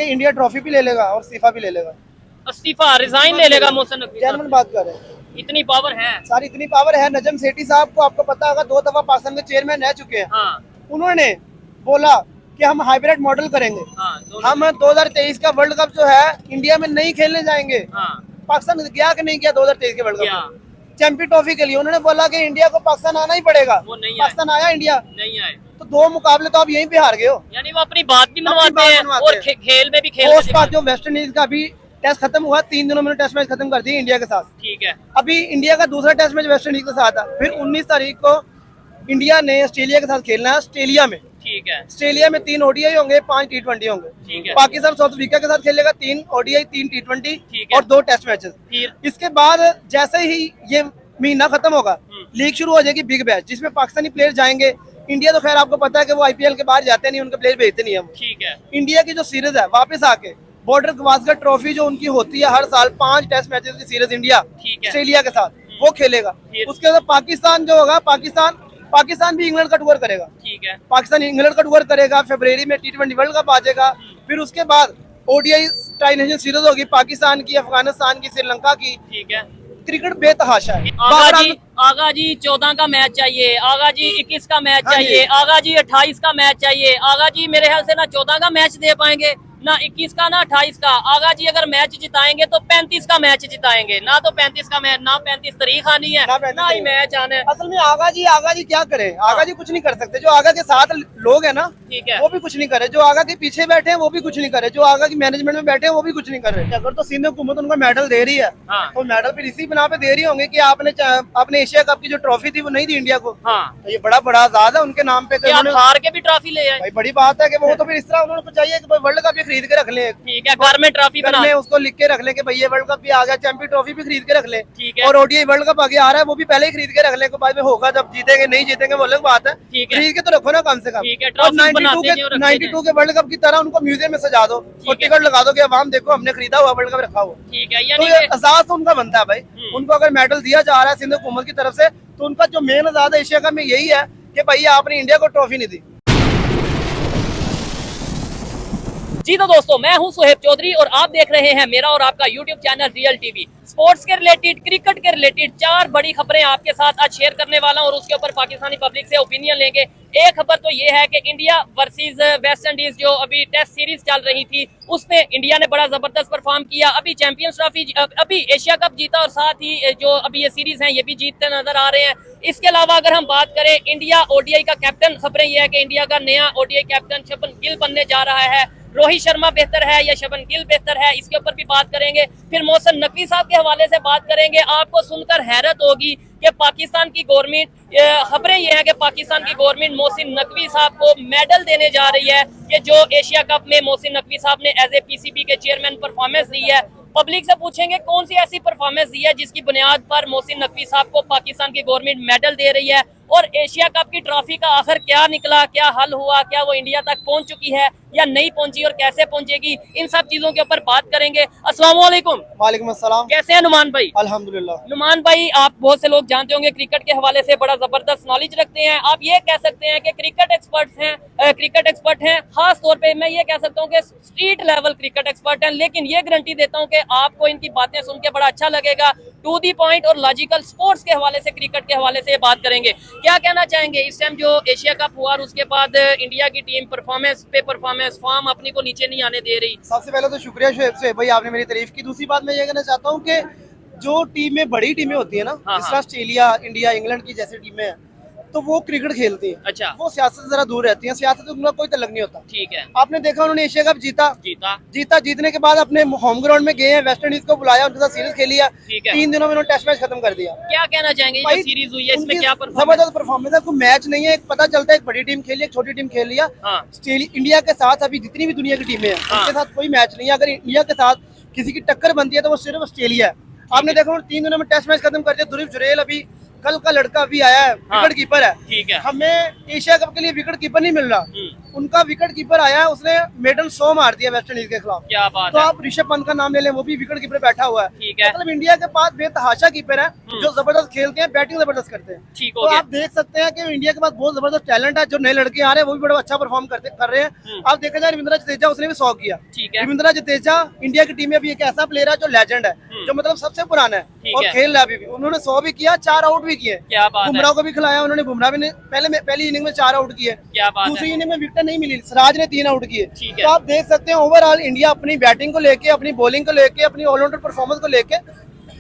India trophy भी ले लेगा और इस्तीफा भी ले लेगा। इस्तीफा रिजाइन ले लेगा मोहसिन नकवी जेन्युइन साहब। बात कर रहे हैं, इतनी पावर है। सारी इतनी पावर है। नजम सेठी साहब को आपको पता होगा 2 दफा पाकिस्तान के चेयरमैन रह चुके हैं। हाँ उन्होंने बोला कि हम हाइब्रिड मॉडल करेंगे। हाँ हम 2023 का वर्ल्ड कप जो है इंडिया में नहीं खेलने जाएंगे। हाँ पाकिस्तान गया कि नहीं गया 2023 के वर्ल्ड क्या कप चैंपियन ट्रॉफी के लिए? उन्होंने बोला कि इंडिया को पाकिस्तान आना ही पड़ेगा। वो नहीं आए। पाकिस्तान आया इंडिया, नहीं आए, तो 2 मुकाबले तो आप यहीं पे हार गए हो। यानी वो अपनी बात भी मनवाते बात हैं मनवाते और हैं। खेल में भी खेल उसके बाद जो वेस्ट इंडीज का भी टेस्ट खत्म हुआ, 3 दिनों में टेस्ट मैच खत्म कर दिए इंडिया के साथ। ठीक है। अभी इंडिया का दूसरा टेस्ट मैच वेस्ट इंडीज के साथ था। फिर 19 तारीख को इंडिया ने ऑस्ट्रेलिया के साथ खेलना है, ऑस्ट्रेलिया में। ठीक है। ऑस्ट्रेलिया में 3 ओडीआई होंगे, 5 T20 होंगे। ठीक है। पाकिस्तान साउथ अफ्रीका के साथ खेलेगा, 3 ओडीआई, 3 T20 ठीक है। और 2 टेस्ट मैचेस। फिर इसके बाद जैसे ही ये महीना खत्म होगा, लीग शुरू हो जाएगी बिग बैच, जिसमें पाकिस्तानी प्लेयर जाएंगे। इंडिया तो खैर आपको पता है कि वो आईपीएल के बाहर जाते नहीं, उनके प्लेयर भेजते नहीं हम। ठीक है। इंडिया की जो सीरीज है वापस आके बॉर्डर गवास्कर ट्रॉफी जो उनकी होती है हर साल, 5 टेस्ट मैचेस की सीरीज इंडिया ठीक है। ऑस्ट्रेलिया के साथ वो खेलेगा। फिर? उसके बाद पाकिस्तान जो होगा, पाकिस्तान भी इंग्लैंड का टूर करेगा। ठीक है। पाकिस्तान इंग्लैंड का टूर करेगा। फरवरी में T20 वर्ल्ड कप आ जाएगा। फिर उसके बाद ओडीआई ट्राई नेशनल सीरीज होगी, पाकिस्तान की, अफगानिस्तान की, श्रीलंका की। ठीक है। क्रिकेट बेतहाशा है। आगा जी 14 का मैच चाहिए, आगा जी 21 का मैच हाँ जी। चाहिए, आगा जी 28 का मैच चाहिए। आगा जी मेरे ख्याल से ना 14 का मैच दे पाएंगे, ना 21 का, ना 28 का। आगा जी अगर मैच जिताएंगे तो 35 का मैच जिताएंगे। ना तो 35 का मैच, ना 35 तारीख आनी है, ना 35 ना ही मैच आना है। असल में आगा जी क्या करे? आगा जी कुछ नहीं कर सकते। जो आगा के साथ लोग है ना, ठीक है। वो भी कुछ नहीं करे। जो आगा के पीछे बैठे हैं वो भी कुछ नहीं करे। जो आगा की मैनेजमेंट में बैठे हैं वो भी कुछ नहीं कर रहे। अगर तो सिंध हुकूमत उनको मेडल दे रही है, हाँ। तो मेडल फिर इसी बिना पे दे रही होंगे कि आपने एशिया कप की जो ट्रॉफी थी वो नहीं दी इंडिया को। हाँ। तो ये बड़ा बड़ा आजाद है उनके नाम पे। क्या हार के भी ट्रॉफी ले आए? भाई बड़ी बात है कि वो तो फिर इस तरह उन्होंने चाहिए कि वर्ल्ड कप भी खरीद के रख ले। ठीक है, घर में ट्रॉफी घर बना। में उसको लिख के रख ले कि भाई ये वर्ल्ड कप भी आ गया, चैंपियन ट्रॉफी भी खरीद के रख ले। ठीक है। और ओडीआई वर्ल्ड कप आगे आ रहा है, वो भी पहले ही खरीद के रख ले। बाद में होगा जब जीतेंगे नहीं जीतेंगे वो अलग बात है। ठीक है। खरीद के तो रखो ना कम से कम। ठीक है, और ट्रॉफी 92 बनाते जाओ, रखते 92 के वर्ल्ड कप की तरह उनको म्यूजियम में सजा दो और टिकट लगा दो कि अवाम देखो हमने खरीदा हुआ वर्ल्ड कप रखा हुआ। ठीक है, तो यानी ये कि एहसास तो उनका बनता है भाई। उनको अगर मेडल दिया जा रहा है सिंध हुकूमत की तरफ से, तो उनका जो मेन एजाज है एशिया कप में यही है कि भाई आपने इंडिया को ट्रॉफी नहीं दी। जी तो दोस्तों, मैं हूं सुहेब चौधरी और आप देख रहे हैं मेरा और आपका YouTube channel real TV. Sports के रिलेटेड, क्रिकेट के रिलेटेड 4 बड़ी खबरें आपके साथ आज शेयर करने वाला हूं और उसके ऊपर पाकिस्तानी पब्लिक से ओपिनियन लेंगे। एक खबर तो ये है कि इंडिया वर्सेस वेस्ट इंडीज जो अभी टेस्ट सीरीज चल रही थी, उसमें इंडिया ने बड़ा जबरदस्त परफॉर्म किया। अभी चैंपियंस ट्रॉफी, अभी एशिया कप जीता और साथ ही जो अभी ये सीरीज है ये भी जीतते नजर आ रहे हैं। इसके अलावा अगर हम बात करें इंडिया ओडीआई का कैप्टन, खबरें ये है कि इंडिया का नया ओडीआई कैप्टन शबन गिल बनने जा रहा है। रोहित शर्मा बेहतर है या शबन गिल बेहतर है, इसके ऊपर भी बात करेंगे। फिर मोहसिन नकवी साहब के हवाले से बात करेंगे। आपको सुनकर हैरत होगी कि पाकिस्तान की गवर्नमेंट, खबरें ये है कि पाकिस्तान की गवर्नमेंट मोहसिन नकवी साहब को मेडल देने जा रही है कि जो एशिया कप में मोहसिन नकवी साहब ने एज ए पीसीबी के चेयरमैन परफॉर्मेंस दी है। पब्लिक से पूछेंगे कौन सी ऐसी परफॉर्मेंस दी है जिसकी बुनियाद पर मोहसिन नकवी साहब को पाकिस्तान की गवर्नमेंट मेडल दे रही है, और एशिया कप की ट्रॉफी का आखिर क्या निकला, क्या हल हुआ, क्या वो इंडिया तक पहुंच चुकी है या नहीं पहुंची और कैसे पहुंचेगी, इन सब चीजों के ऊपर बात करेंगे। अस्सलाम वालेकुम। वालेकुम अस्सलाम। कैसे हैं नुमान भाई? अल्हम्दुलिल्लाह। नुमान भाई, आप बहुत से लोग जानते होंगे क्रिकेट के हवाले से बड़ा जबरदस्त नॉलेज रखते हैं। आप ये कह सकते हैं कि क्रिकेट एक्सपर्ट हैं। खास तौर पे मैं ये कह सकता हूँ कि स्ट्रीट लेवल क्रिकेट एक्सपर्ट हैं। लेकिन ये गारंटी देता हूँ कि आपको इनकी बातें सुन के बड़ा अच्छा लगेगा। टू दी पॉइंट और लॉजिकल, स्पोर्ट्स के हवाले से, क्रिकेट के हवाले से बात करेंगे। क्या कहना चाहेंगे इस टाइम जो एशिया कप हुआ और उसके बाद इंडिया की टीम परफॉर्मेंस पे परफॉर्मेंस, फॉर्म अपनी को नीचे नहीं आने दे रही? सबसे पहले तो शुक्रिया शुएब भाई, आपने मेरी तारीफ की। दूसरी बात मैं ये कहना चाहता हूँ कि जो टीमें, बड़ी टीमें होती है ना, जिस तरह ऑस्ट्रेलिया, इंडिया, इंग्लैंड की जैसी टीमें हैं, तो वो क्रिकेट खेलती हैं। अच्छा। वो सियासत से जरा दूर रहती हैं। सियासत से उनका कोई तलक नहीं होता। ठीक है। आपने देखा उन्होंने एशिया कप जीता। जीतने के बाद अपने होम ग्राउंड में गए हैं, वेस्ट इंडीज को बुलाया, उनके साथ सीरीज खेली है। ठीक है। 3 दिनों में उन्होंने टेस्ट मैच खत्म कर दिया। क्या कहना चाहेंगे जो सीरीज हुई है इसमें, क्या जबरदस्त परफॉर्मेंस है। कोई मैच नहीं है, एक पता चलता है एक बड़ी टीम खेली, एक छोटी टीम खेल लिया। हाँ। इंडिया के साथ अभी जितनी भी दुनिया की टीमें हैं, उनके साथ कोई मैच नहीं है। अगर इंडिया के साथ किसी की टक्कर बनती है तो वो सिर्फ ऑस्ट्रेलिया है। आपने देखा 3 दिनों में टेस्ट मैच खत्म कर दिया। ध्रुव जुरेल अभी कल का लड़का भी आया है, विकेट कीपर है। ठीक है। हमें एशिया कप के लिए विकेट कीपर नहीं मिल रहा। उनका विकेट कीपर आया है, उसने मेडन 100 मार दिया वेस्ट इंडीज के खिलाफ। क्या बात तो है। आप ऋषभ पंत का नाम ले लें, वो भी विकेट कीपर बैठा हुआ है। ठीक है। मतलब इंडिया के पास बेतहाशा कीपर है जो जबरदस्त खेलते हैं, बैटिंग जबरदस्त करते हैं। ठीक हो तो गया। आप देख सकते हैं कि इंडिया के पास बहुत जबरदस्त टैलेंट है, जो नए लड़के आ रहे हैं वो भी बड़ा अच्छा परफॉर्म कर रहे हैं। आप देखा जाए रविंद्र जडेजा, उसने भी 100 किया। ठीक है। रविंद्र जडेजा इंडिया की टीम में अभी एक ऐसा प्लेयर है जो लेजेंड है, जो मतलब सबसे पुराना है ठीक और है। खेल रहा है अभी भी। उन्होंने 100 भी किया, 4 आउट भी किए। क्या बात है। बुमराह को भी खिलाया उन्होंने, बुमराह भी ने पहली इनिंग में 4 आउट किए। क्या बात है। दूसरी इनिंग में विकेट नहीं मिली, सिराज ने 3 आउट किए। ठीक है। तो आप देख सकते हैं ओवरऑल इंडिया अपनी बैटिंग को लेके, अपनी बॉलिंग को लेके, अपनी ऑलराउंडर परफॉर्मेंस को लेके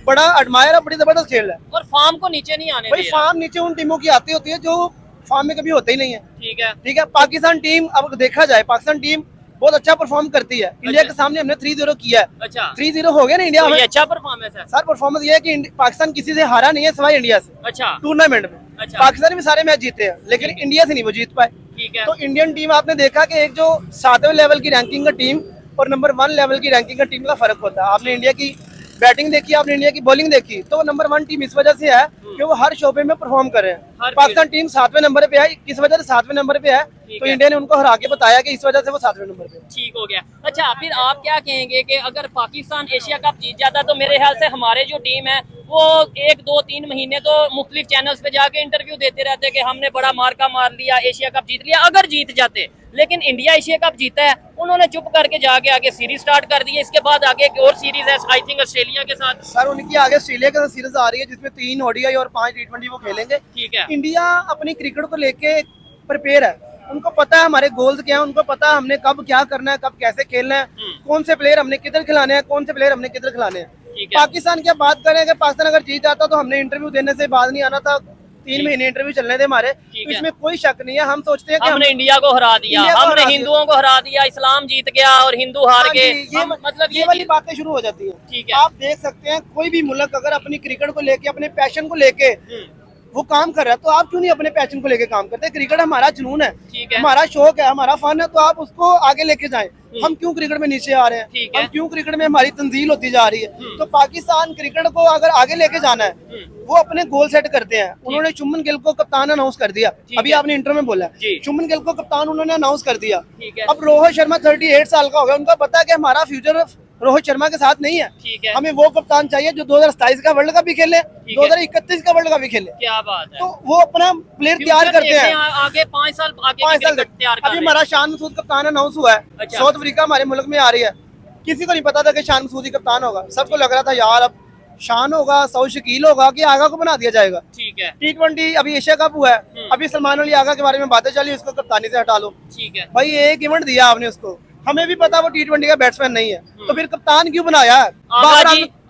बड़ा एडमायर है, बड़ी जबरदस्त खेल है। और फार्म को नीचे नहीं आने भाई दिया। फार्म नीचे उन टीमों की आती होती है जो फार्म में कभी होते ही नहीं है। ठीक है। ठीक है, पाकिस्तान टीम अब देखा जाए, पाकिस्तान टीम बहुत अच्छा परफॉर्म करती है। इंडिया के सामने हमने 3-0 किया है। अच्छा। 3-0 हो गया ना इंडिया तो में। ये अच्छा परफॉर्मेंस है। सर परफॉर्मेंस ये है कि पाकिस्तान किसी से हारा नहीं है सिवाय इंडिया से अच्छा। टूर्नामेंट में। अच्छा। पाकिस्तान भी सारे मैच जीते हैं, लेकिन इंडिया से नहीं वो जीत पाए। ठीक है। तो इंडियन टीम आपने देखा कि एक जो 7वें लेवल की रैंकिंग का टीम और नंबर 1 लेवल की रैंकिंग का टीम का फर्क होता है। आपने इंडिया की बैटिंग देखी, आपने इंडिया की बॉलिंग देखी, तो नंबर 1 टीम इस वजह से है कि वो हर शोबे में परफॉर्म कर रहे हर हैं। पाकिस्तान टीम 7वें नंबर पे है, किस वजह से 7वें नंबर पे है, तो है। इंडिया ने उनको हरा के बताया कि इस वजह से वो 7वें नंबर पे है। ठीक हो गया। अच्छा, फिर आप क्या कहेंगे कि अगर पाकिस्तान एशिया कप जीत जाता तो मेरे ख्याल से हमारे जो टीम है वो 1, 2, 3 महीने तो मुख्तलिफ चैनल्स पे जाके इंटरव्यू देते रहते कि हमने बड़ा मार्का मार लिया, एशिया कप जीत लिया, अगर जीत जाते। लेकिन इंडिया एशिया कप जीता है, उन्होंने चुप करके जाके आगे सीरीज स्टार्ट कर दी है। इसके बाद आगे एक और सीरीज है आई थिंक ऑस्ट्रेलिया के साथ। सर उनकी आगे ऑस्ट्रेलिया के साथ सीरीज आ रही है जिसमें 3 ओडीआई और 5 टी20 वो खेलेंगे। ठीक है। इंडिया अपनी क्रिकेट को लेके प्रिपेयर है, उनको पता है हमारे गोल्स क्या है, उनको पता है हमने कब क्या करना है, कब कैसे खेलना है, कौन से प्लेयर हमने किधर खिलाने हैं, कौन से प्लेयर हमने किधर खिलाने हैं। ठीक है। पाकिस्तान की बात करें, अगर पाकिस्तान अगर जीत जाता तो हमने इंटरव्यू देने से बाद नहीं आना था, 3 महीने इंटरव्यू चलने थे हमारे। तो इसमें कोई शक नहीं है, हम सोचते हैं कि हमने इंडिया को हरा दिया, इंडिया को हमने हरा दिया। हिंदुओं को हरा दिया, इस्लाम जीत गया और हिंदू हार हाँ गए। जी, मतलब ये वाली बातें शुरू हो जाती है। ठीक है। आप देख सकते हैं कोई भी मुल्क अगर अपनी क्रिकेट को लेके, अपने पैशन को लेके वो काम कर रहा है, तो आप क्यों नहीं अपने पैशन को लेके काम करते? क्रिकेट हमारा जुनून है, ठीक है। हमारा शौक है, हमारा फन है, तो आप उसको आगे लेके जाएं। हम क्यों क्रिकेट में नीचे आ रहे हैं? ठीक है। हम क्यों क्रिकेट में हमारी तंजील होती जा रही है? तो पाकिस्तान क्रिकेट को अगर आगे लेके जाना है, वो अपने गोल सेट करते हैं। उन्होंने शुभमन गिल को कप्तान अनाउंस कर दिया, अभी आपने इंटर में बोला जी। शुभमन गिल को कप्तान उन्होंने अनाउंस कर दिया। ठीक है। अब रोहित शर्मा 38 साल का हो गया, उनको पता है कि हमारा फ्यूचर रोहित शर्मा के साथ नहीं है। ठीक है। हमें वो कप्तान चाहिए जो 2027 का वर्ल्ड कप भी खेले, 2031 का वर्ल्ड कप भी खेले। क्या बात है। तो वो अपना प्लेयर तैयार करते हैं। आगे 5 साल आगे 5 साल क्रिकेट तैयार कर अभी रहे हैं। हमारा शान मसूद कप्तान अनाउंस हुआ है, अच्छा। साउथ अफ्रीका हमारे मुल्क में आ रही है। किसी को नहीं पता था कि शान मसूद ही कप्तान होगा, सबको लग रहा था यार अब शान होगा, सऊद शकील होगा, कि आगा को बना दिया जाएगा। ठीक है। T20 अभी एशिया कप हुआ है, अभी सलमान अली आगा के बारे में बातें चली, उसको कप्तानी से हटा लो। ठीक है। भाई एक इवेंट दिया आपने उसको, हमें भी पता वो T20 का बैट्समैन नहीं है, तो फिर कप्तान क्यों बनाया?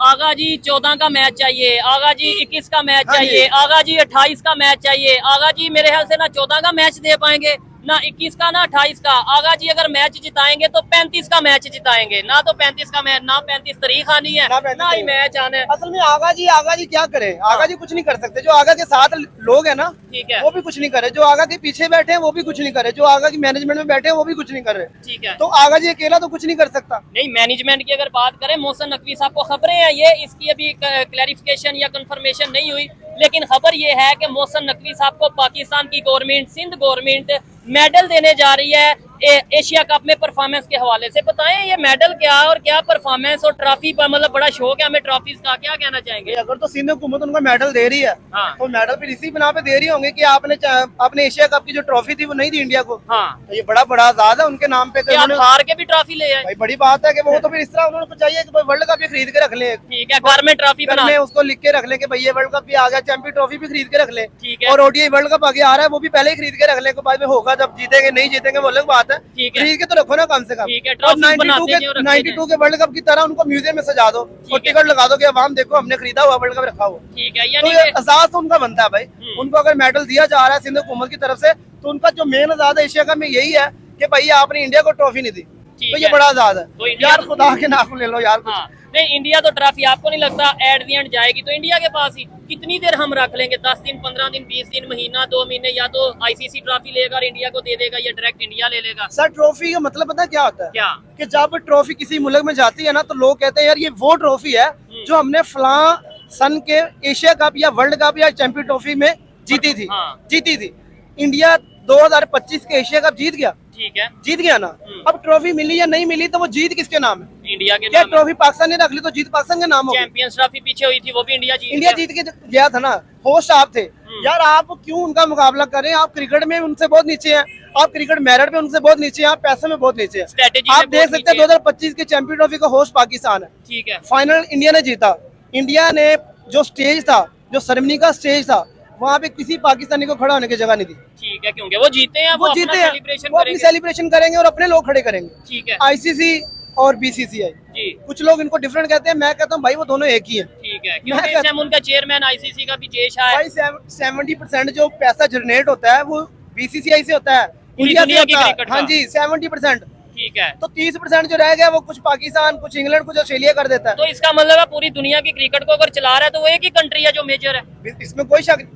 आगा जी 14 का मैच चाहिए, आगा जी 21 का मैच हाँ जी। चाहिए, आगा जी 28 का मैच चाहिए। आगा जी मेरे ख्याल से ना 14 का मैच दे पाएंगे, ना 21 का, ना 28 का। आगा जी अगर मैच जिताएंगे तो 35 का मैच जिताएंगे, ना तो 35 का मैच, ना 35 तारीख आनी है, ना 35 ना ही मैच आना है। असल में आगा जी क्या करें? आगा जी कुछ नहीं कर सकते। जो आगा के साथ लोग हैं ना, ठीक है। वो भी कुछ नहीं कर रहे। जो आगा के पीछे बैठे हैं वो भी कुछ नहीं कर रहे। जो आगा की मैनेजमेंट में बैठे हैं वो भी कुछ नहीं कर रहे। ठीक है। तो आगा जी अकेला तो कुछ नहीं कर सकता। नहीं, मैनेजमेंट की अगर बात करें, मोहसिन नकवी साहब को खबरें हैं ये, इसकी अभी क्लैरिफिकेशन या कंफर्मेशन नहीं हुई, लेकिन खबर ये है कि मोहसिन नकवी साहब को पाकिस्तान की गवर्नमेंट, सिंध गवर्नमेंट मेडल देने जा रही है एशिया कप में परफॉर्मेंस के हवाले से। बताएं ये मेडल क्या और क्या परफॉर्मेंस और ट्रॉफी पर, मतलब बड़ा शौक है हमें ट्रॉफीज का, क्या कहना चाहेंगे? अगर तो सिंध हुकूमत उनको मेडल दे रही है, हाँ। तो मेडल फिर इसी बिना पे दे रही होंगे कि आपने एशिया कप की जो ट्रॉफी थी वो नहीं दी इंडिया को। हाँ। तो ये बड़ा आजाद है उनके नाम पे। क्या हार के भी ट्रॉफी ले आए? भाई बड़ी बात है कि वो तो फिर इस तरह उन्होंने चाहिए कि वर्ल्ड कप भी खरीद के रख ले। ठीक है, घर में ट्रॉफी घर बना में उसको लिख के रख ले कि भाई ये वर्ल्ड कप भी आ गया, चैंपियन ट्रॉफी भी खरीद के रख ले। ठीक है। और ओडीआई वर्ल्ड कप आगे आ रहा है, वो भी पहले ही खरीद के रख ले, बाद में होगा जब जीतेंगे नहीं जीतेंगे वो अलग बात है। ठीक है। खरीद के तो रखो ना कम से कम। ठीक है, और ट्रॉफी 92 बनाते हैं और रखते 92 के वर्ल्ड कप की तरह उनको म्यूजियम में सजा दो और टिकट लगा दो कि अवाम देखो हमने खरीदा हुआ वर्ल्ड कप रखा हुआ। ठीक है, तो यानी ये एहसास तो उनका बनता है भाई। उनको अगर मेडल दिया जा रहा है सिंध हुकूमत की तरफ से, तो उनका जो मेन आजाद है एशिया कप में यही है कि भाई आपने इंडिया को ट्रॉफी नहीं दी, तो ये बड़ा आजाद है। तो इंडिया यार खुदा के नाम ले लो यार। हाँ, नहीं इंडिया तो ट्रॉफी आपको नहीं लगता एट दी एंड जाएगी तो इंडिया के पास ही? कितनी देर हम रख लेंगे? 10 दिन, 15 दिन, 20 दिन, महीना, 2 महीने? या तो आईसीसी ट्रॉफी लेगा और इंडिया को दे देगा, या डायरेक्ट इंडिया ले लेगा? सर ट्रॉफी का मतलब पता है क्या होता है? क्या? कि जब ट्रॉफी किसी मुल्क में जाती है ना, तो लोग कहते हैं यार ये वो ट्रॉफी है जो हमने फलां सन के एशिया कप या वर्ल्ड कप या चैंपियन ट्रॉफी में जीती थी। हाँ। जीती थी। इंडिया 2025 के एशिया कप जीत गया। ठीक है, जीत गया ना। अब ट्रॉफी मिली या नहीं मिली तो वो जीत किसके नाम है? इंडिया के क्या नाम है। ट्रॉफी पाकिस्तान ने रख ली तो जीत पाकिस्तान के नाम हो गई? चैंपियंस ट्रॉफी पीछे हुई थी, वो भी इंडिया इंडिया जीत के गया था ना, होस्ट आप थे यार। आप क्यों उनका मुकाबला करें? आप क्रिकेट में उनसे बहुत नीचे हैं, आप क्रिकेट मेरिट में उनसे बहुत नीचे हैं, आप पैसे में बहुत नीचे हैं। स्ट्रेटेजी आप देख सकते हैं 2025 के चैंपियन ट्रॉफी का होस्ट पाकिस्तान है, ठीक है, फाइनल इंडिया ने जीता। इंडिया ने जो स्टेज था, जो सेरेमनी का स्टेज था, वहाँ पे किसी पाकिस्तानी को खड़ा होने की जगह नहीं दी। ठीक है, क्योंकि वो जीते हैं, वो अपना जीते हैं, सेलिब्रेशन वो अपनी करेंगे। सेलिब्रेशन करेंगे और अपने लोग खड़े करेंगे। ठीक है, आईसीसी और बीसीसीआई, जी कुछ लोग इनको डिफरेंट कहते हैं, मैं कहता हूँ भाई वो दोनों एक ही है। ठीक है, क्योंकि इस टाइम उनका चेयरमैन आईसीसी का भी जय शाह है। भाई 70% जो पैसा जनरेट होता है वो बीसीसीआई से होता है, इंडिया से दुनिया की होता है। क्रिकेट हाँ का। जी 70%। ठीक है, तो 30% जो रह गया वो कुछ पाकिस्तान, कुछ इंग्लैंड, कुछ ऑस्ट्रेलिया कर देता तो इसका मतलब है पूरी दुनिया की क्रिकेट को अगर चला रहा है तो वो एक ही कंट्री है जो मेजर है। है। इसमें कोई शक।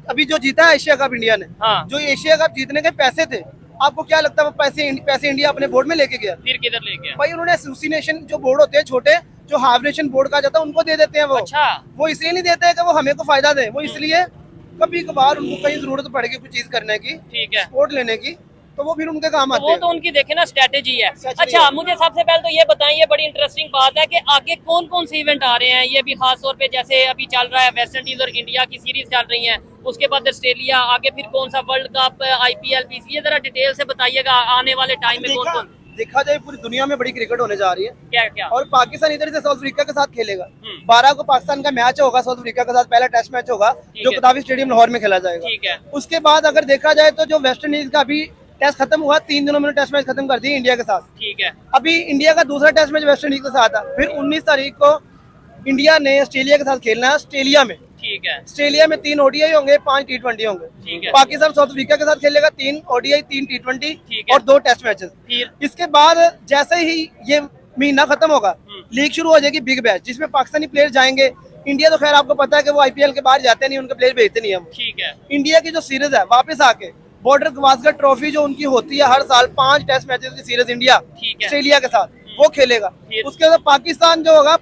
अभी जो जीता है एशिया कप इंडिया ने, हाँ, जो एशिया कप जीतने के पैसे थे, आपको क्या लगता है वो पैसे इंडिया अपने बोर्ड में लेके गया? फिर किधर ले गया? भाई उन्होंने एसोसिएशन जो बोर्ड होते हैं छोटे, जो हाफ नेशन बोर्ड कहा जाता है, उनको दे देते हैं वो। अच्छा, वो इसलिए नहीं देते हैं कि वो हमें को फायदा दे, वो इसलिए कभी कभार उनको कहीं जरूरत पड़ेगी कुछ चीज करने की, ठीक है, सपोर्ट लेने की, तो वो फिर उनके काम तो आते वो हैं। तो उनकी देखे ना स्ट्रेटेजी है। Strategy अच्छा, है। मुझे सबसे पहले तो ये बताइए, बड़ी इंटरेस्टिंग बात है कि आगे कौन कौन से इवेंट आ रहे हैं, ये भी खास तौर पे जैसे अभी चल रहा है वेस्ट इंडीज और इंडिया की सीरीज चल रही है, उसके बाद ऑस्ट्रेलिया, आगे फिर कौन सा वर्ल्ड कप, आईपीएल, पीसी, ये जरा डिटेल से बताइएगा आने वाले टाइम में कौन कौन देखा जाए पूरी दुनिया में बड़ी क्रिकेट होने जा रही है, क्या क्या। और पाकिस्तान इधर से साउथ अफ्रीका के साथ खेलेगा। हम्म। 12 को पाकिस्तान का मैच होगा साउथ अफ्रीका के साथ, पहला टेस्ट मैच होगा जो है। कदाफी स्टेडियम लाहौर में खेला जाएगा। ठीक है, उसके बाद अगर देखा जाए तो जो वेस्ट इंडीज का अभी टेस्ट खत्म हुआ, 3 दिनों में टेस्ट मैच खत्म कर दी इंडिया के साथ। ठीक है, अभी इंडिया का दूसरा टेस्ट मैच वेस्ट इंडीज के साथ है। फिर 19 तारीख को इंडिया ने ऑस्ट्रेलिया के साथ खेलना है, ऑस्ट्रेलिया में। ठीक है, ऑस्ट्रेलिया में 3 ओडीआई होंगे, 5 T20 होंगे। ठीक है, पाकिस्तान साउथ अफ्रीका के साथ खेलेगा, 3 ओडीआई, 3 T20 ठीक है। और 2 टेस्ट मैचेस। फिर इसके बाद जैसे ही ये महीना खत्म होगा, लीग शुरू हो जाएगी, बिग बैच, जिसमें पाकिस्तानी प्लेयर जाएंगे। इंडिया तो खैर आपको पता है कि वो आईपीएल के बाहर जाते नहीं, उनके प्लेयर भेजते नहीं हम। ठीक है, इंडिया की जो सीरीज है वापस आके बॉर्डर गवास्कर ट्रॉफी जो उनकी होती है हर साल, 5 टेस्ट मैचेस की सीरीज इंडिया ठीक है, ऑस्ट्रेलिया के साथ वो खेलेगा। फिर? उसके बाद पाकिस्तान जो होगा,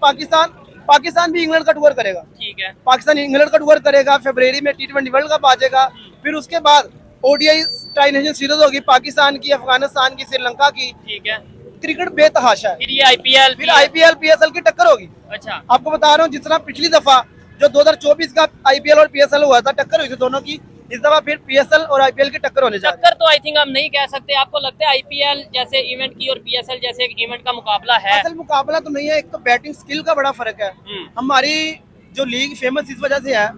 पाकिस्तान भी इंग्लैंड का टूर करेगा। ठीक है, पाकिस्तान इंग्लैंड का टूर करेगा, फरवरी में T20 वर्ल्ड कप आ जाएगा। फिर उसके बाद ओडीआई ट्राई नेशन सीरीज होगी, पाकिस्तान की, अफगानिस्तान की, श्रीलंका की। ठीक है, क्रिकेट बेतहाशा है। फिर ये आईपीएल, फिर आईपीएल पीएसएल की टक्कर होगी। अच्छा, आपको बता रहा हूँ, जितना पिछली दफा जो 2024 का आईपीएल और पीएसएल हुआ था, टक्कर हुई थी दोनों की, इस दफा फिर पीएसएल और आईपीएल की टक्कर होने जा रही है। टक्कर तो आई थिंक हम नहीं कह सकते। आपको लगता है आईपीएल जैसे इवेंट की और पीएसएल जैसे एक इवेंट का मुकाबला है? असल मुकाबला तो नहीं है, एक तो बैटिंग स्किल का बड़ा फर्क है। हमारी जो लीग फेमस इस वजह से है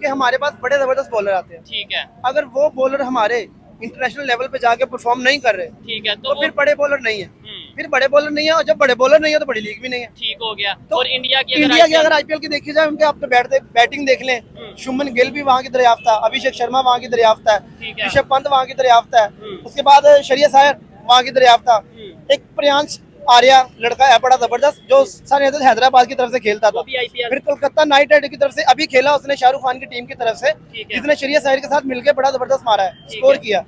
कि हमारे पास बड़े जबरदस्त बॉलर आते हैं। ठीक है, अगर वो बॉलर हमारे इंटरनेशनल लेवल पे जाके परफॉर्म नहीं कर रहे ठीक है, तो तो फिर बड़े बॉलर नहीं है। हम्म, फिर बड़े बॉलर नहीं है, और जब बड़े बॉलर नहीं है तो बड़ी लीग भी नहीं है। ठीक हो गया। तो और इंडिया की इंडिया की IPL अगर आईपीएल की देखी जाए, उनके आप तो बैटिंग देख लें, शुभमन गिल भी वहाँ की दरियाफ्त है, अभिषेक शर्मा वहाँ की दरियाफ्त है, ठीक है, ऋषभ पंत वहाँ की दरियाफ्त है। उसके बाद श्रेयस अय्यर वहाँ की दरियाफ्त था। एक प्रियांश आर्या लड़का है बड़ा जबरदस्त, जो सनराइजर्स हैदराबाद की तरफ से खेलता था। वो भी आईपीएल। फिर कोलकाता नाइट राइडर की तरफ से अभी खेला उसने, शाहरुख खान की टीम की तरफ से, ठीक है, जिसने श्रेयस अय्यर के साथ मिलकर बड़ा जबरदस्त मारा है, ठीक स्कोर है। किया।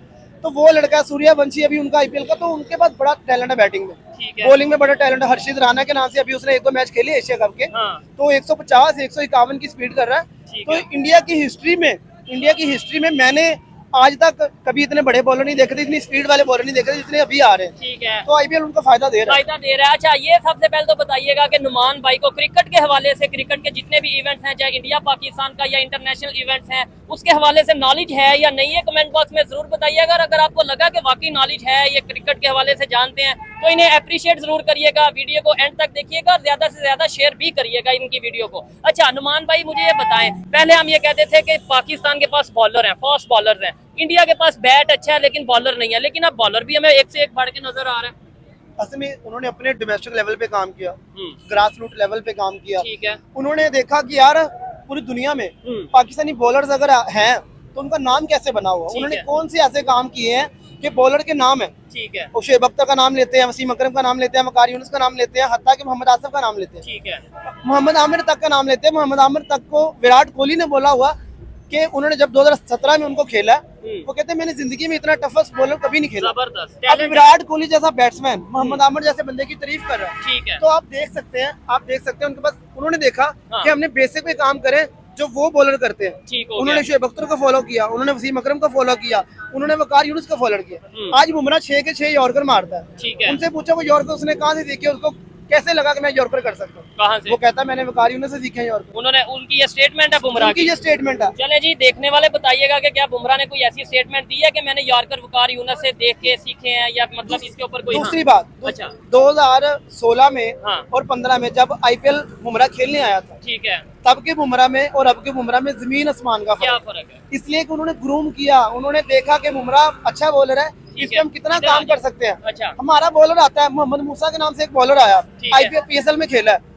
तो वो लड़का सूर्यवंशी अभी उनका आईपीएल का, तो उनके पास बड़ा टैलेंट है बैटिंग में, ठीक है, बॉलिंग में बड़ा टैलेंट है। हर्षित राणा के नाम से अभी उसने 1-2 मैच खेले एशिया कप के, हाँ, तो 150 151 की स्पीड कर रहा है। ठीक तो है, इंडिया की हिस्ट्री में मैंने आज तक कभी इतने बड़े बॉलर नहीं देखे थे, इतनी स्पीड वाले बॉलर नहीं देखे थे जितने अभी आ रहे हैं। ठीक है, तो आईपीएल उनको फायदा दे रहा है। फायदा दे रहा है। अच्छा, ये सबसे पहले तो बताइएगा कि नुमान भाई को क्रिकेट के हवाले से, क्रिकेट के जितने भी इवेंट्स हैं, चाहे इंडिया पाकिस्तान का या इंटरनेशनल इवेंट्स हैं, उसके हवाले से नॉलेज है या नहीं है? कमेंट बॉक्स में जरूर बताइएगा। और अगर आपको लगा कि वाकई नॉलेज है, ये क्रिकेट के हवाले से जानते हैं, तो इन्हें अप्रिशिएट जरूर करिएगा। वीडियो को एंड तक देखिएगा और ज्यादा से ज्यादा शेयर भी करिएगा इनकी वीडियो को। अच्छा नुमान भाई, मुझे ये बताएं, पहले हम ये कहते थे कि पाकिस्तान के पास बॉलर हैं, फास्ट बॉलर हैं, इंडिया के पास बैट अच्छा है लेकिन बॉलर नहीं है, लेकिन अब बॉलर भी हमें एक से एक बढ़ के नजर आ रहा है। असल में उन्होंने अपने डोमेस्टिक लेवल पे काम किया, ग्रास रूट लेवल पे काम किया। ठीक है, उन्होंने देखा कि यार पूरी दुनिया में पाकिस्तानी बॉलर्स अगर हैं तो उनका नाम कैसे बना हुआ। ठीक उन्होंने है। कौन से ऐसे काम किए हैं कि बॉलर के नाम है, ठीक है, शोएब अख्तर का नाम लेते हैं, वसीम अकरम का नाम लेते हैं, वकार यूनुस का नाम लेते हैं, हत्ता कि मोहम्मद आसिफ का नाम लेते हैं, ठीक है, मोहम्मद आमिर तक का नाम लेते हैं। मोहम्मद आमिर तक को विराट कोहली ने बोला हुआ कि उन्होंने जब 2017 में उनको खेला, वो कहते हैं मैंने जिंदगी में इतना टफेस्ट बॉलर कभी नहीं खेला। जबरदस्त अब टैलेंट। विराट कोहली जैसा बैट्समैन मोहम्मद आमिर जैसे बंदे की तारीफ कर रहा है। ठीक है, तो आप देख सकते हैं उनके पास, उन्होंने देखा हाँ। कि हमने बेसिक पे काम करें, जो वो बॉलर करते हैं। ठीक हो उन्होंने गया। शोएब अख्तर को फॉलो किया, उन्होंने वसीम अकरम को फॉलो किया, उन्होंने वकार यूनुस को फॉलो किया। आज बुमराह 6 के 6 यॉर्कर मारता है। ठीक है। उनसे पूछो वो यॉर्कर उसने कहाँ से सीखे, उसको कैसे लगा कि मैं यॉर्कर कर सकता हूँ? कहाँ से? वो कहता है मैंने वकार यूनुस से सीखे यॉर्कर। उन्होंने, उनकी ये स्टेटमेंट है बुमराह उनकी की। ये स्टेटमेंट है। चले जी, देखने वाले बताइएगा कि क्या बुमराह ने कोई ऐसी स्टेटमेंट दी है कि मैंने यॉर्कर वकार यूनुस से देख के सीखे हैं, या मतलब इसके ऊपर कोई? दूसरी बात, अच्छा। 2016 में हाँ। और 15 में जब आईपीएल बुमराह खेलने आया था, ठीक है। तब के बुमराह में और अब के बुमराह में जमीन आसमान का क्या फर्क। फर्क है? इसलिए कि उन्होंने ग्रूम किया, उन्होंने देखा कि बुमराह अच्छा बॉलर है, इस पे हम कितना इधर काम आ जाओ। कर सकते हैं। अच्छा। हमारा बॉलर आता है, मोहम्मद मूसा के नाम से एक बॉलर आया, ठीक है। आईपीएल पीएसएल में खेला है।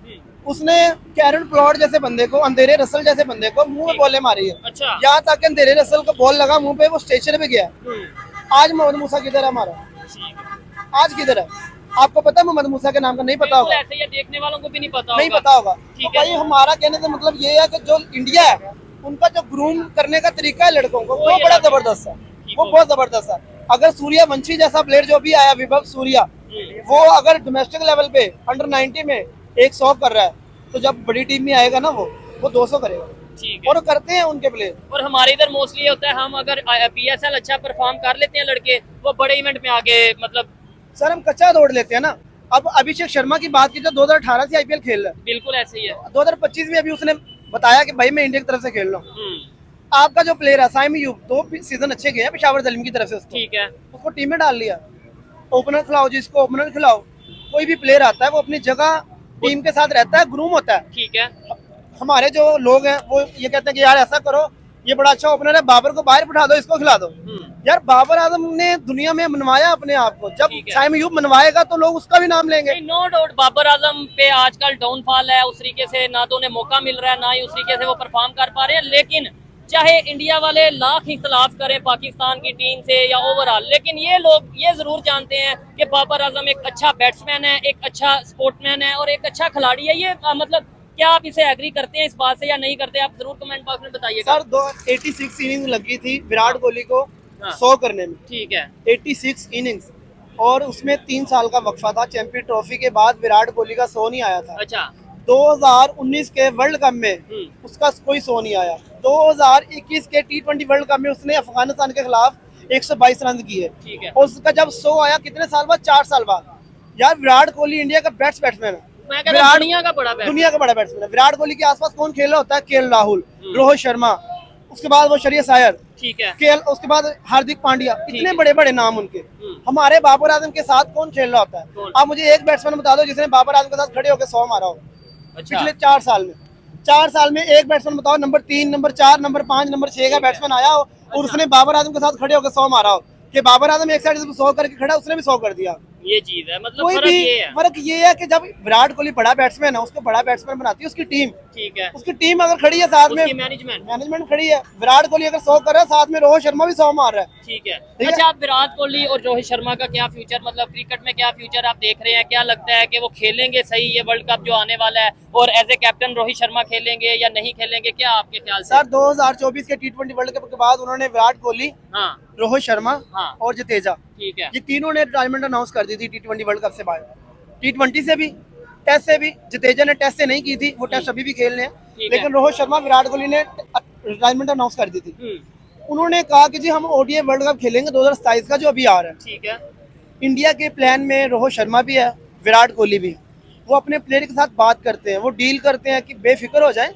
उसने कैरन प्लॉट जैसे बंदे को, अंधेरे रसल जैसे बंदे को मुंह में बॉलें मारी है। अच्छा। यहाँ तक कि अंधेरे रसल को बॉल लगा मुंह पे, वो स्टेशन पे गया। आज मोहम्मद मूसा किधर है हमारा? ठीक है। आज किधर है? आपको पता है मोहम्मद मूसा के नाम का? नहीं पता बिल्कुल होगा। ऐसे ही देखने वालों को भी नहीं पता नहीं होगा। पता होगा। ठीक तो है। भाई हमारा कहने का मतलब ये है कि जो इंडिया है उनका जो ग्रूम करने का तरीका है लड़कों को, वो वो ये बड़ा लगे। जबरदस्त है। ठीक वो हो बहुत जबरदस्त है। अगर सूर्यवंशी जैसा प्लेयर जो भी आया, विभव सूर्या, वो अगर डोमेस्टिक लेवल पे अंडर 90 में 100 कर रहा है, तो जब बड़ी टीम में आएगा ना वो 200 करेगा। ठीक है। और करते हैं उनके प्लेयर। और हमारे इधर मोस्टली होता है, हम अगर पीएसएल अच्छा परफॉर्म कर लेते हैं लड़के, वो बड़े इवेंट में आगे मतलब सर हम कच्चा दौड़ लेते हैं ना। अब अभिषेक शर्मा की बात की जो 2018 से आईपीएल खेल रहा है, बिल्कुल ऐसे ही है। 2025 में अभी उसने बताया कि भाई मैं इंडिया की तरफ से खेल रहा हूँ। आपका जो प्लेयर है साइम यूब, 2 सीजन अच्छे गए हैं पेशावर दलीम की तरफ से, ठीक है। उसको टीम में डाल लिया। ओपनर खिलाओ, जिसको ओपनर खिलाओ। कोई भी प्लेयर आता है वो अपनी जगह टीम के साथ रहता है, ग्रूम होता है। ठीक है। हमारे जो लोग हैं वो ये कहते हैं कि यार ऐसा करो, ये बड़ा अच्छा ओपनर है, बाबर को बाहर बिठा दो, इसको खिला दो। यार बाबर आजम ने दुनिया में मनवाया अपने आप को, जब ठीक है। साइम यूब मनवाएगा तो लोग उसका भी नाम लेंगे। नो डाउट बाबर आजम पे आजकल डाउनफॉल है, उस तरीके से ना तो उन्हें मौका मिल रहा है, ना ही उस तरीके से वो परफॉर्म कर पा रहे हैं। लेकिन चाहे इंडिया वाले लाख इख्तलाफ करें पाकिस्तान की टीम से या ओवरऑल, लेकिन ये लोग ये जरूर जानते हैं कि बाबर आजम एक अच्छा बैट्समैन है, एक अच्छा स्पोर्ट्समैन है और एक अच्छा खिलाड़ी है। ये मतलब क्या आप इसे एग्री करते हैं इस बात से या नहीं करते? आप जरूर कमेंट बॉक्स में बताइएगा। सर 86 इनिंग लगी थी विराट कोहली को हाँ। 100 करने में। ठीक है। 86 इनिंग्स, और उसमें 3 साल का वक्फा था। चैंपियन ट्रॉफी के बाद विराट कोहली का 100 नहीं आया था। अच्छा। 2019 के वर्ल्ड कप में उसका कोई 100 नहीं आया। 2021 के T20 वर्ल्ड कप में उसने अफगानिस्तान के खिलाफ 122 रन किए। ठीक है। और उसका जब 100 आया कितने साल बाद? 4 साल बाद। यार विराट कोहली इंडिया का बेस्ट बैट्समैन है, मैं कहता हूं दुनिया का बड़ा बैट्समैन। दुनिया का बड़ा बैट्समैन है। विराट कोहली के आसपास कौन खेल रहा होता है? केएल राहुल, रोहित शर्मा, उसके बाद वो श्रेयस अय्यर, ठीक है। केएल, उसके बाद हार्दिक पांड्या, इतने बड़े बड़े नाम उनके। हमारे बाबर आजम के साथ कौन खेल रहा होता है? कौन? आप मुझे एक बैट्समैन बता दो जिसने बाबर आजम के साथ खड़े होकर 100 मारा हो अच्छा। पिछले 4 साल में। 4 साल में एक बैट्समैन बताओ, नंबर 3, नंबर 4, नंबर 5, नंबर 6 का बैट्समैन आया हो और उसने बाबर आजम के साथ खड़े होकर 100 मारा हो, कि बाबर आजम एक साइड से 100 करके खड़ा, उसने भी 100 कर दिया। ये चीज है, मतलब कोई फर्क भी ये है। फर्क ये है कि जब विराट कोहली बड़ा बैट्समैन है, उसको बड़ा बैट्समैन बनाती है उसकी टीम। ठीक है। उसकी टीम अगर खड़ी है साथ में, उसकी मैनेजमेंट मैनेजमेंट खड़ी है। विराट कोहली अगर 100 कर रहा है, साथ में रोहित शर्मा भी 100 मार रहा है। ठीक है। ठीक है। अच्छा, आप विराट कोहली और रोहित शर्मा का क्या फ्यूचर, मतलब क्रिकेट में क्या फ्यूचर आप देख रहे हैं? क्या लगता है कि वो खेलेंगे सही ये वर्ल्ड कप जो आने वाला है, और as a captain Rohit Sharma खेलेंगे या नहीं खेलेंगे? क्या आपके ख्याल से? सर 2024 के T20 वर्ल्ड कप के बाद उन्होंने विराट कोहली, हाँ। रोहित शर्मा हाँ। और जडेजा, ठीक है। ये तीनों ने रिटायरमेंट अनाउंस कर दी थी T20 वर्ल्ड कप से बाद। T20 से भी, टेस्ट से भी। जडेजा ने टेस्ट से नहीं की थी, वो टेस्ट अभी भी खेल रहे हैं। ठीक है। लेकिन रोहित शर्मा, विराट कोहली ने रिटायरमेंट अनाउंस कर दी थी। उन्होंने कहा कि जी हम ODI वर्ल्ड कप खेलेंगे 2027 का, जो अभी आ रहा है। ठीक है। इंडिया के प्लान में रोहित शर्मा भी है, विराट कोहली भी है। वो अपने प्लेयर के साथ बात करते हैं, वो डील करते हैं कि बेफिक्र हो जाए,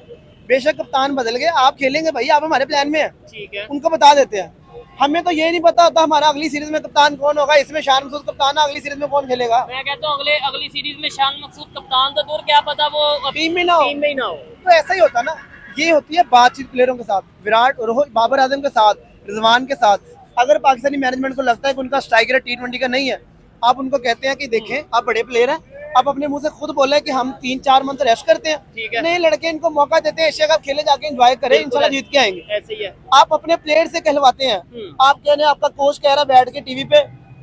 बेशक कप्तान बदल गए, आप खेलेंगे भाई, आप हमारे प्लान में है। ठीक है। उनको बता देते हैं। हमें तो ये नहीं पता होता हमारा अगली सीरीज में कप्तान कौन होगा। इसमें शान मसूद कप्तान है, अगली सीरीज में कौन खेलेगा? मैं कहता हूँ अगली सीरीज में शान मकसूद कप्तान तो दूर, क्या पता वो टीम में ना हो। टीम में ही ना हो। तो ऐसा ही होता ना, ये होती है बातचीत प्लेयरों के साथ। विराट, रोहित, बाबर आजम के साथ, रिजवान के साथ। अगर पाकिस्तानी मैनेजमेंट को लगता है कि उनका स्ट्राइकर T20 का नहीं है, आप उनको कहते हैं कि देखें आप बड़े प्लेयर हैं, आप अपने मुंह से खुद बोले कि हम 3-4 मंथ रेस्ट करते हैं। ठीक है। नहीं, लड़के इनको मौका देते हैं, एशिया कप खेले, जाके एंजॉय करें, इंशाल्लाह जीत के आएंगे। ऐसे ही है। आप अपने प्लेयर से कहलवाते हैं। आप कह रहे हैं, आपका कोच कह रहा है बैठ के टीवी पे,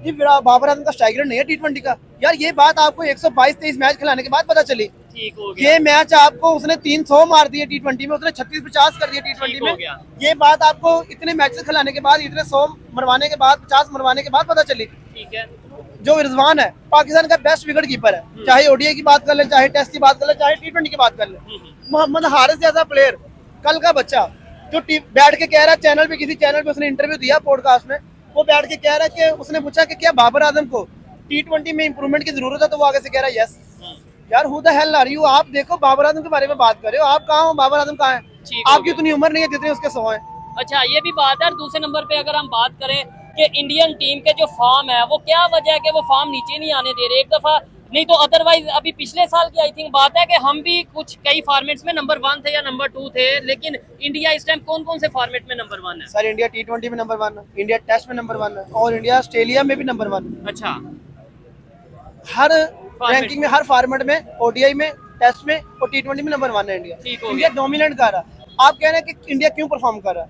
ये बाबर आजम का स्ट्राइकर नहीं है T20 का। यार ये बात आपको 122-23 मैच खिलाने के बाद पता चली। ठीक हो गया। ये मैच आपको उसने 300 मार दिए T20 में, उसने 36-50 कर दिए T20 ठीक हो में। गया। ये बात आपको इतने मैचेस खिलाने के बाद, इतने 100 मरवाने के बाद, 50 मरवाने के बाद पता चली। ठीक है। जो रिजवान है पाकिस्तान का बेस्ट विकेट कीपर है, चाहे ODI की बात कर ले, चाहे टेस्ट की बात कर ले, चाहे T20 की बात कर ले। मोहम्मद हारिस जैसा प्लेयर कल का बच्चा जो बैठ के कह रहा है, चैनल पे, किसी चैनल पे उसने इंटरव्यू दिया पॉडकास्ट में, वो बैठ के कह रहा है कि उसने पूछा कि क्या बाबर आजम को T20 में इंप्रूवमेंट की जरूरत है, तो वो आगे से कह रहा है यस। यार who the hell are you? आप देखो बाबर आजम के बारे में बात कर रहे हो, आप कहाँ हो? बाबर आजम कहाँ है? आपकी उतनी उम्र नहीं है जितनी उसके 100 है। अच्छा, ये भी बात है। और दूसरे नंबर पे अगर हम बात करें कि इंडियन टीम के जो फॉर्म है, वो क्या वजह है कि वो फॉर्म नीचे नहीं आने दे रहे एक दफा, नहीं तो अदरवाइज अभी पिछले साल की आई थिंक बात है कि हम भी कुछ कई फॉर्मेट्स में नंबर 1 थे या नंबर 2 थे, लेकिन इंडिया इस टाइम कौन कौन से फॉर्मेट में नंबर 1 है? सर इंडिया T20 में नंबर 1 है, इंडिया टेस्ट में नंबर 1 है, और इंडिया ऑस्ट्रेलिया में भी नंबर 1 है। अच्छा, हर रैंकिंग में, हर फॉर्मेट में, ओडीआई में, टेस्ट में और T20 में नंबर 1 है इंडिया। ठीक हो इंडिया डोमिनेट कर रहा है। आप कह रहे हैं कि इंडिया क्यों परफॉर्म कर रहा है?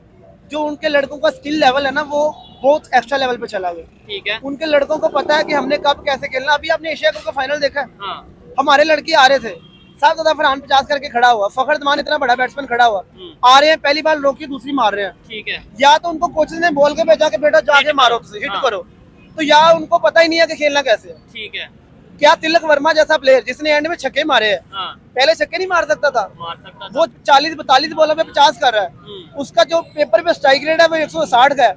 जो उनके लड़कों का स्किल लेवल है ना, वो बहुत एक्स्ट्रा लेवल पे चला गया। ठीक है। उनके लड़कों को पता है कि हमने कब कैसे खेलना। अभी आपने एशिया कप का फाइनल देखा है, हाँ। हमारे लड़के आ रहे थे, साफ ज्यादा फरहान 50 करके खड़ा हुआ, फखर जमान इतना बड़ा बैट्समैन खड़ा हुआ, आ रहे हैं, पहली बार रोकी, दूसरी मार रहे हैं। ठीक है। या तो उनको कोचेज ने बोल के भेजा कि बेटा जाके मारो, हिट हाँ। करो, तो या उनको पता ही नहीं है कि खेलना कैसे है। ठीक है। क्या तिलक वर्मा जैसा प्लेयर जिसने एंड में छक्के मारे हैं, हाँ, पहले छक्के नहीं मार सकता था, मार सकता था। वो 40-42 बॉलों पे 50 कर रहा है। उसका जो पेपर पे स्ट्राइक रेट है वो 160 का है।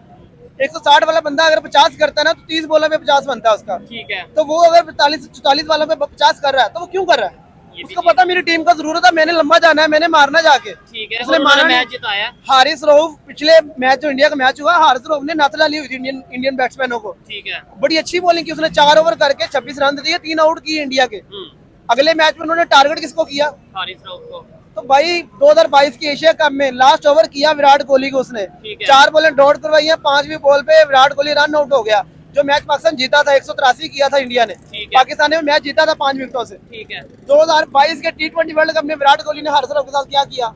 160 वाला बंदा अगर 50 करता है ना, तो 30 बॉलों पे 50 बनता है उसका। ठीक है। तो वो अगर 45-44 वालों पे 50 कर रहा है, तो वो क्यों कर रहा है? उसको पता मेरी टीम का जरूरत है, मैंने लंबा जाना है, मैंने मारना जाके। ठीक है। उसने मारा, मैच जिताया। हारिस रऊफ, पिछले मैच जो इंडिया का मैच हुआ, हारिस रऊफ ने नत डाली हुई थी इंडियन बैट्समैनों को। ठीक है। बड़ी अच्छी बॉलिंग की उसने, 4 ओवर करके 26 रन दिए, 3 आउट किए इंडिया के। अगले मैच में उन्होंने टारगेट किसको किया? हारिस रऊफ को। तो भाई 2022 की एशिया कप में लास्ट ओवर किया विराट कोहली को उसने, 4 बॉलें डॉट करवाई है, 5वीं बॉल पे विराट कोहली रन आउट हो गया। जो मैच पाकिस्तान जीता था, 183 किया था इंडिया ने, पाकिस्तान ने मैच जीता था 5 विकेटों से। ठीक है। 2022 के T20 वर्ल्ड कप में विराट कोहली ने हारिस रऊफ के साथ क्या किया?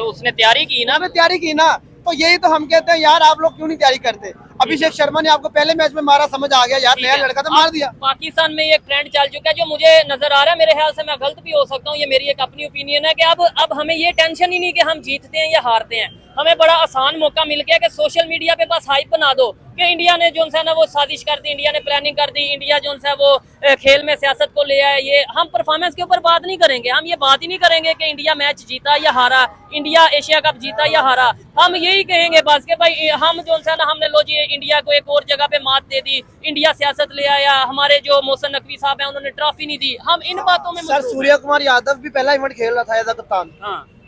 उसने तैयारी की ना, तैयारी की ना। तो यही तो हम कहते हैं यार, आप लोग क्यों नहीं तैयारी करते? अभिषेक शर्मा ने आपको पहले मैच में मारा, समझ आ गया यार, नया लड़का था, मार दिया। पाकिस्तान में ये ट्रेंड चल चुका है, जो मुझे नजर आ रहा है, मेरे ख्याल से मैं गलत भी हो सकता हूँ, ये मेरी एक अपनी ओपिनियन है कि अब हमें ये टेंशन ही नहीं कि हम जीतते हैं या हारते हैं। हमें बड़ा आसान मौका मिल गया कि सोशल मीडिया पे बस हाइप बना दो कि इंडिया ने जो है ना वो साजिश कर दी, इंडिया ने प्लानिंग कर दी, इंडिया जो है वो खेल में सियासत को ले आए। ये हम परफॉर्मेंस के ऊपर बात नहीं करेंगे, हम ये बात ही नहीं करेंगे कि इंडिया मैच जीता या हारा, इंडिया एशिया कप जीता या हारा। हम यही कहेंगे बस कि भाई हम जो है ना, हमने लो जी इंडिया को एक और जगह पे मात दे दी, इंडिया सियासत ले आया, हमारे जो मोहसिन नकवी साहब हैं उन्होंने ट्रॉफी नहीं दी। हम इन बातों में सर सूर्य कुमार यादव भी पहला इवेंट खेल रहा था एज अ कप्तान,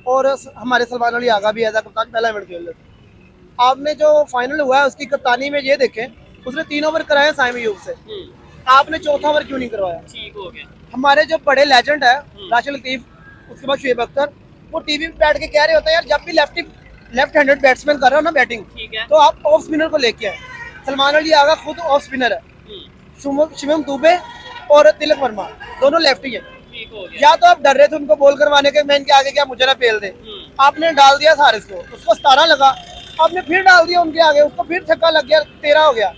और हमारे सलमान अली आगा भी एज अ कप्तान पहला इवेंट खेल रहे थे। आपने जो फाइनल हुआ है उसकी कप्तानी में ये देखें, उसने 3 ओवर कराए साइम अयूब से, आपने चौथा ओवर क्यों नहीं करवाया? ठीक हो गया। हमारे जो बड़े लेजेंड है राशिद लतीफ, उसके बाद शुएब अख्तर, वो टीवी पे बैठ के कह रहे होते हैं यार, जब भी लेफ्ट हैंडेड बैट्समैन कर रहा हो ना बैटिंग, तो आप ऑफ स्पिनर को लेके आए। सलमान अली आगा खुद ऑफ स्पिनर है, शिवम दुबे और तिलक वर्मा दोनों लेफ्टी है। या तो आप डर रहे थे उनको बॉल करवाने के, मैं इनके आगे क्या मुझे ना फेल दे, आपने डाल दिया हारिस को, उसको 17 लगा, आपने फिर डाल दिया उनके आगे, उसको फिर छक्का लग गया, 13 हो गया,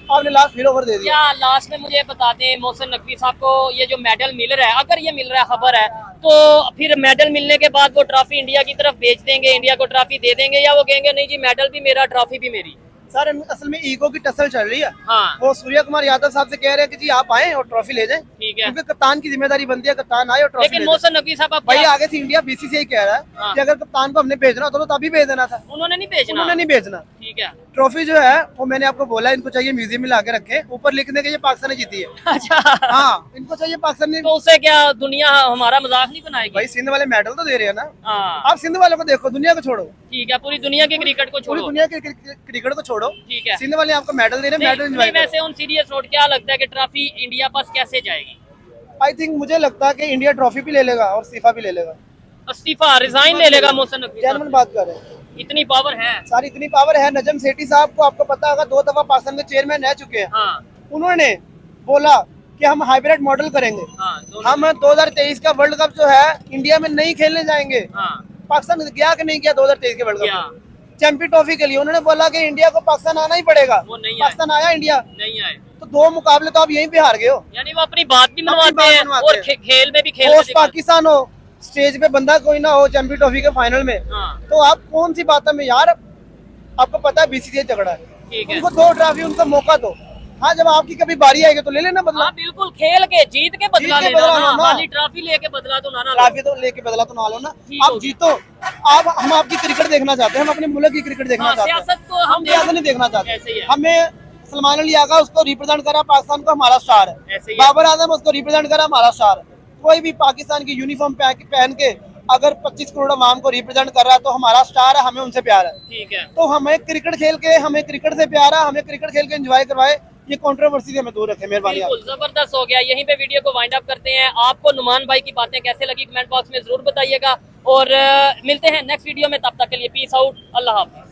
आपने लास्ट फिर ओवर दे दिया। क्या लास्ट में मुझे बता दें मोहसिन नकवी साहब को ये जो मेडल मिल रहा है, अगर ये मिल रहा है, खबर है, तो फिर मेडल मिलने के बाद वो ट्रॉफी इंडिया की तरफ भेज देंगे, इंडिया को ट्रॉफी दे देंगे, या वो कहेंगे नहीं जी मेडल भी मेरा, ट्रॉफी भी मेरी? सर असल में ईगो की टसल चल रही है। हाँ। वो सूर्य कुमार यादव साहब से कह रहे हैं कि जी आप आए और ट्रॉफी ले जाएं। ठीक है। क्योंकि कप्तान की जिम्मेदारी बनती है, कप्तान आए और ट्रॉफी। लेकिन मोहसिन नकवी साहब भाई आगे से इंडिया बीसीसीआई कह रहा है कि अगर कप्तान को हमने भेजना होता तो तभी भेज देना था, उन्होंने नहीं भेजना। उन्होंने नहीं भेजना। ठीक है। ट्रॉफी जो है वो मैंने आपको बोला, इनको चाहिए म्यूजियम में लाके रखे, ऊपर लिखने के ये पाकिस्तान ने जीती है। अच्छा। हाँ, इनको चाहिए पाकिस्तान ने। तो उससे क्या दुनिया हमारा मजाक नहीं बनाएगी? भाई सिंध वाले मेडल तो दे रहे हैं ना। हाँ। आप सिंध वालों को देखो, दुनिया को छोड़ो। ठीक है, पूरी दुनिया के क्रिकेट को छोड़ो, पूरी दुनिया के क्रिकेट को छोड़ो। ठीक है। सिंध वाले आपको मेडल दे रहे हैं, मेडल एंजॉय करो। वैसे उन सीरियस नोट क्या लगता है कि ट्रॉफी इंडिया पास कैसे जाएगी? आई थिंक मुझे लगता है कि इंडिया ट्रॉफी भी ले लेगा और इस्तीफा भी ले लेगा। इस्तीफा, रिजाइन ले लेगा मोहसिन नकवी साहब? जेन्युइन बात कर रहे हैं, इतनी पावर है सारी इतनी पावर है। नजम सेठी साहब को आपको पता होगा, 2 दफा पाकिस्तान के चेयरमैन रह चुके हैं। हाँ। उन्होंने बोला कि हम हाइब्रिड मॉडल करेंगे। हाँ, हम 2023 का वर्ल्ड कप जो है इंडिया में नहीं खेलने जाएंगे। हाँ। पाकिस्तान गया कि नहीं गया 2023 के वर्ल्ड क्या? कप चैंपियन ट्रॉफी के लिए? उन्होंने बोला कि इंडिया को पाकिस्तान आना ही पड़ेगा। वो नहीं पाकिस्तान आया, इंडिया नहीं आए। तो 2 मुकाबले तो आप यहीं पे हार गए हो। यानी वो अपनी बात भी मनवाते हैं और खेल में भी खेल पाकिस्तान हो, स्टेज पे बंदा कोई ना हो चैंपियन ट्रॉफी के फाइनल में, तो आप कौन सी बातों में यार? आपको पता है बीसीसीआई झगड़ा है, उनको 2 ट्रॉफी, उनको मौका दो। हाँ, जब आपकी कभी बारी आएगी तो ले लेना बदला। हाँ बिल्कुल, खेल के जीत के बदला जीत के लेना बदला ना, लेना। खाली ट्रॉफी लेके बदला तो ना लो। ट्रॉफी तो लेके बदला तो ना लो ना, ठीक आप हो गया। जीतो। आप हम आपकी क्रिकेट देखना चाहते हैं, हम अपने मुल्क की क्रिकेट देखना हाँ, चाहते हैं। सियासत को हम सियासत नहीं देखना ऐसे ही चाहते। है। हमें सलमान अली आगा उसको रिप्रेजेंट करा, पाकिस्तान को हमारा स्टार है। ऐसे ही है। बाबर आजम उसको रिप्रेजेंट करा, हमारा स्टार है। कोई भी पाकिस्तान की यूनिफॉर्म पहन के अगर 25 करोड़ अवाम को रिप्रेजेंट कर रहा है तो हमारा स्टार है, हमें उनसे प्यार है। ठीक है। तो हमें क्रिकेट खेल के, हमें क्रिकेट से प्यार है, हमें क्रिकेट खेल के एंजॉय करवाए, ये कंट्रोवर्सी से हमें दूर रखे, मेहरबानी। बिल्कुल जबरदस्त हो गया। यहीं पे वीडियो को वाइंड अप करते हैं। आपको नुमान भाई की बातें कैसे लगी कमेंट बॉक्स में जरूर बताइएगा, और मिलते हैं नेक्स्ट वीडियो में। तब तक के लिए पीस आउट, अल्लाह हाफ़िज़।